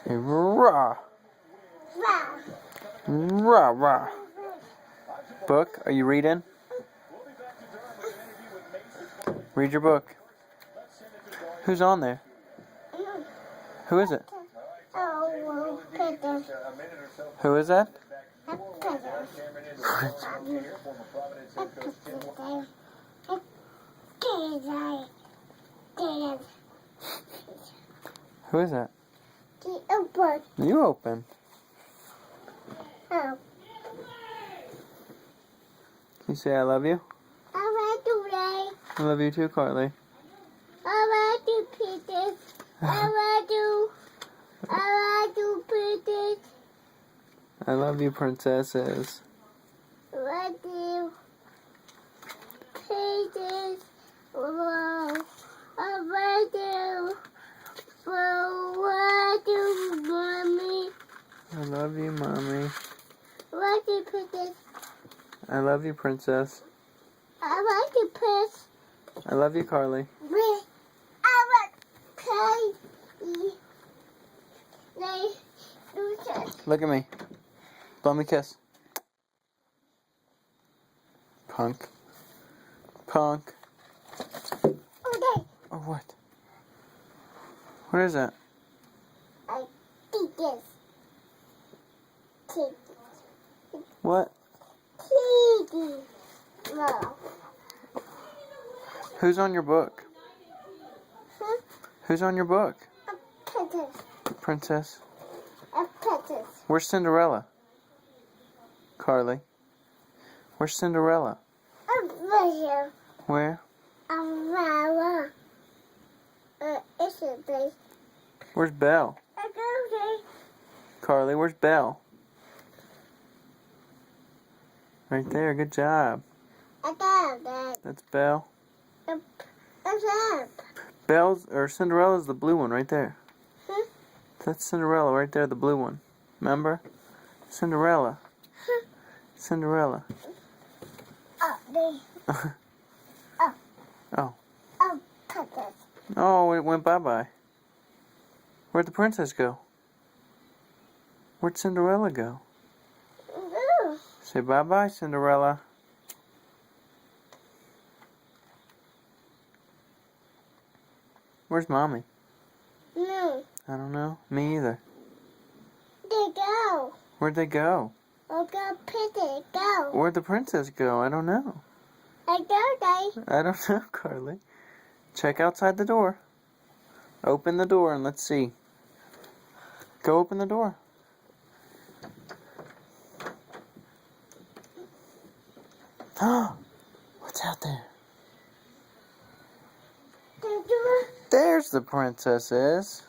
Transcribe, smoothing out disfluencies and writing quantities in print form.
Say rah. Rah. Rah, rah. Book, are you reading? Read your book. Who's on there? Who is it? Oh, Peter. Who is that? Who is that? You open. Oh, You say I love you? I want to play. I love you too, Carly. I want to Peter. I want to Peter. I love you, princesses. I want to Peter. Whoa. I want to mommy. I love you, mommy. I want to Peter. I love you, princess. I want to push. I love you, Carly. I want to Look at me. Blow me a kiss. Punk. Punk. Okay, Oh, what? What is that? I think this. What? Kitty. No. Who's on your book? Huh? Who's on your book? A princess. Princess. A princess. Where's Cinderella? Carly. Where's Cinderella? A vision. Where? A flower. It's a place. Where's Belle? A golden. Carly, where's Belle? Right there, good job. A golden. That's Belle. A lamp. Belle's, or Cinderella's the blue one right there. Huh? That's Cinderella right there, the blue one. Remember? Cinderella. Huh? Cinderella. Oh, they. Oh. Oh, princess. Oh, it went bye-bye. Where'd the princess go? Where'd Cinderella go? Ooh. Say bye-bye, Cinderella. Where's Mommy? No. I don't know. Me either. They go. Where'd they go? Oh, go, princess, go. Where'd the princess go? I don't know. I go, they. I don't know, Carly. Check outside the door. Open the door and let's see. Go open the door. What's out there? The door. There's the princesses.